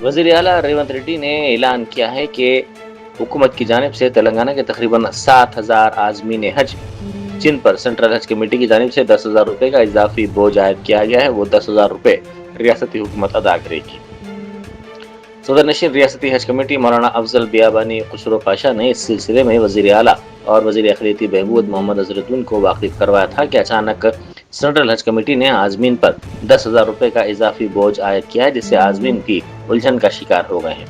وزیر اعلیٰ ریونت ریڈی نے اعلان کیا ہے کہ حکومت کی جانب سے تلنگانہ کے تقریباً 7,000 عازمین حج جن پر سینٹرل حج کمیٹی کی جانب سے 10,000 روپے کا اضافی بوجھ عائد کیا گیا ہے، وہ 10,000 روپے ریاستی حکومت ادا کرے گی۔ صدر نشین ریاستی حج کمیٹی مولانا افضل بیابانی خسرو پاشا نے اس سلسلے میں وزیر اعلیٰ اور وزیر اقلیتی بہبود محمد اظہرالدین کو واقف کروایا تھا کہ اچانک سینٹرل حج کمیٹی نے عازمین پر 10,000 روپے کا اضافی بوجھ عائد کیا ہے، جس سے عازمین کی الجھن کا شکار ہو گئے ہیں۔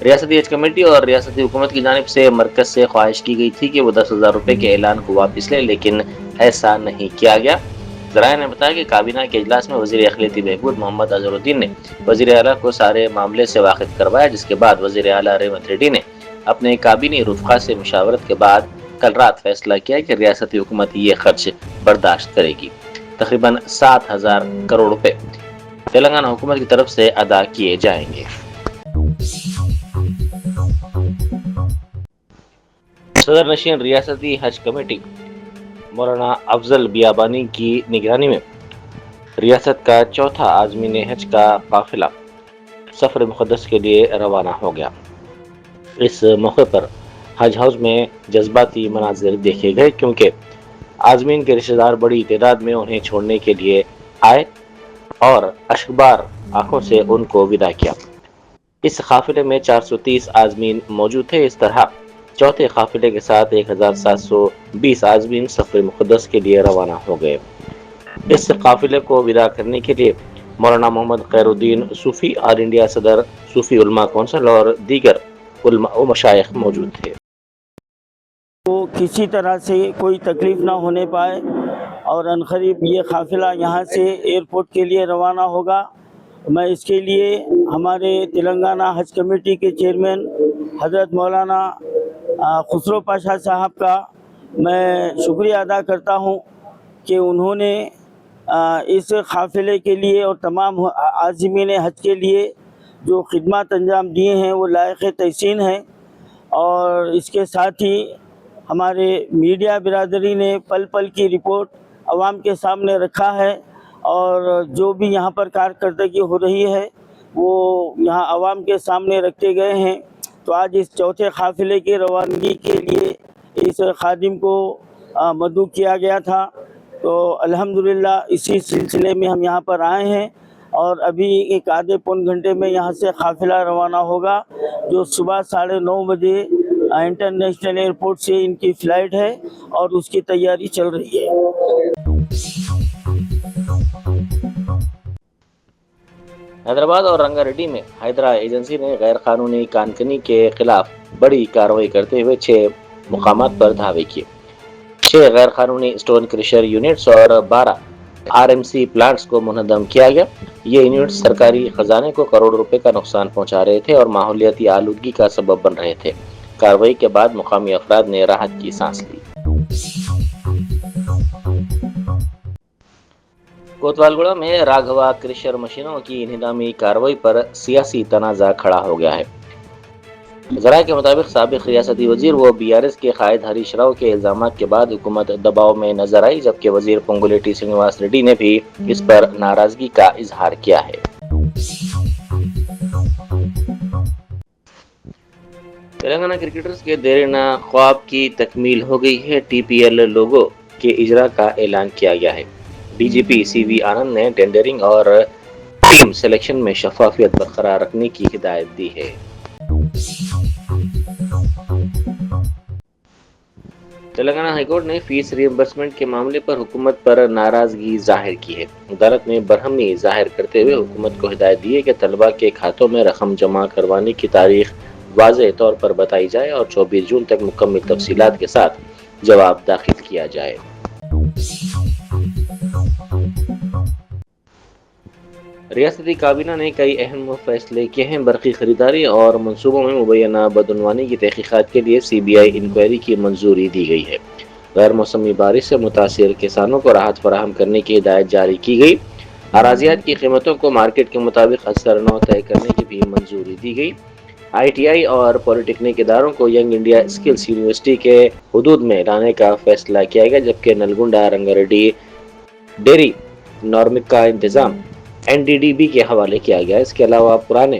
ریاستی حج کمیٹی اور ریاستی حکومت کی جانب سے مرکز سے خواہش کی گئی تھی کہ وہ 10,000 روپے کے اعلان کو واپس لے، لیکن ایسا نہیں کیا گیا۔ ذرائع نے بتایا کہ کابینہ کے اجلاس میں وزیر اقلیتی بہبود محمد اظہرالدین نے وزیر اعلیٰ کو سارے معاملے سے واقف کروایا، جس کے بعد وزیر اعلیٰ ریونت ریڈی نے اپنے کابینی رفقا سے مشاورت کے بعد کل رات فیصلہ کیا کہ ریاستی حکومت یہ خرچ برداشت کرے گی۔ تقریباً 7,000 کروڑ روپے تلنگانہ حکومت کی طرف سے ادا کیے جائیں گے۔ صدر نشین ریاستی حج کمیٹی مولانا افضل بیابانی کی نگرانی میں ریاست کا چوتھا عازمین حج کا قافلہ سفر مقدس کے لیے روانہ ہو گیا۔ اس موقع پر حج ہاؤس میں جذباتی مناظر دیکھے گئے، کیونکہ عازمین کے رشتہ دار بڑی تعداد میں انہیں چھوڑنے کے لیے آئے اور اشکبار آنکھوں سے ان کو ودا کیا۔ اس قافلے میں 430 عازمین موجود تھے۔ اس طرح چوتھے قافلے کے ساتھ 1,720 عازمین سفر مقدس کے لیے روانہ ہو گئے۔ اس قافلے کو ودا کرنے کے لیے مولانا محمد خیر الدین صوفی، آل انڈیا صدر صوفی علماء کونسل اور دیگر علماء و مشائخ موجود تھے۔ تو کسی طرح سے کوئی تکلیف نہ ہونے پائے اور عنقریب یہ قافلہ یہاں سے ایئرپورٹ کے لیے روانہ ہوگا۔ میں اس کے لیے ہمارے تلنگانہ حج کمیٹی کے چیئرمین حضرت مولانا خسرو پاشا صاحب کا میں شکریہ ادا کرتا ہوں کہ انہوں نے اس قافلے کے لیے اور تمام عازمین حج کے لیے جو خدمات انجام دیے ہیں وہ لائق تحسین ہیں۔ اور اس کے ساتھ ہی ہمارے میڈیا برادری نے پل پل کی رپورٹ عوام کے سامنے رکھا ہے، اور جو بھی یہاں پر کارکردگی ہو رہی ہے وہ یہاں عوام کے سامنے رکھتے گئے ہیں۔ تو آج اس چوتھے قافلے کی روانگی کے لیے اس خادم کو مدعو کیا گیا تھا، تو الحمدللہ اسی سلسلے میں ہم یہاں پر آئے ہیں، اور ابھی ایک آدھے پون گھنٹے میں یہاں سے قافلہ روانہ ہوگا، جو صبح 9:30 بجے انٹرنیشنل ایئرپورٹ سے ان کی فلائٹ ہے اور اس کی تیاری چل رہی ہے۔ حیدرآباد اور رنگا ریڈی میں ہائیدرا ایجنسی نے غیر قانونی کان کنی کے خلاف بڑی کارروائی کرتے ہوئے 6 مقامات پر دھاوے کیے۔ 6 غیر قانونی اسٹون کریشر یونٹس اور 12 RMC پلانٹس کو منہدم کیا گیا۔ یہ یونٹس سرکاری خزانے کو کروڑ روپے کا نقصان پہنچا رہے تھے اور ماحولیاتی آلودگی کا سبب بن رہے تھے۔ کارروائی کے بعد مقامی افراد نے راحت کی سانس لی۔ کوتوال گڑھ میں راگھوا کریشر مشینوں کی انہدامی کارروائی پر سیاسی تنازع کھڑا ہو گیا ہے۔ ذرائع کے مطابق سابق ریاستی وزیر و BRS کے قائد ہریش راؤ کے الزامات کے بعد حکومت دباؤ میں نظر آئی، جبکہ وزیر پونگولیٹی سرینواس ریڈی نے بھی اس پر ناراضگی کا اظہار کیا ہے۔ تلنگانہ کرکٹرز کے دیرینہ خواب کی تکمیل ہو گئی ہے۔ TPL لوگو کے اجرا کا اعلان کیا گیا ہے۔ DGP CV آنند نے ٹینڈرنگ اور ٹیم سلیکشن میں شفافیت برقرار رکھنے کی ہدایت دی ہے۔ تلنگانہ ہائی کورٹ نے فیس ری ایمبرسمنٹ کے معاملے پر حکومت پر ناراضگی ظاہر کی ہے۔ عدالت نے برہمی ظاہر کرتے ہوئے حکومت کو ہدایت دی ہے کہ طلباء کے کھاتوں میں رقم جمع کروانے کی تاریخ واضح طور پر بتائی جائے اور 24 جون تک مکمل تفصیلات کے ساتھ جواب داخل کیا جائے۔ ریاستی کابینہ نے کئی اہم فیصلے کیے ہیں۔ برقی خریداری اور منصوبوں میں مبینہ بدعنوانی کی تحقیقات کے لیے CBI انکوائری کی منظوری دی گئی ہے۔ غیر موسمی بارش سے متاثر کسانوں کو راحت فراہم کرنے کی ہدایت جاری کی گئی۔ اراضیات کی قیمتوں کو مارکیٹ کے مطابق اثر نو طے کرنے کی بھی منظوری دی گئی۔ ITI اور پولیٹیکنک اداروں کو ینگ انڈیا اسکلز یونیورسٹی کے حدود میں لانے کا فیصلہ کیا گیا، جبکہ نلگنڈا رنگا ریڈی ڈیری نارمک کا انتظام NDDB کے حوالے کیا گیا۔ اس کے علاوہ پرانے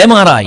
MRI,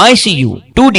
ICU, 2D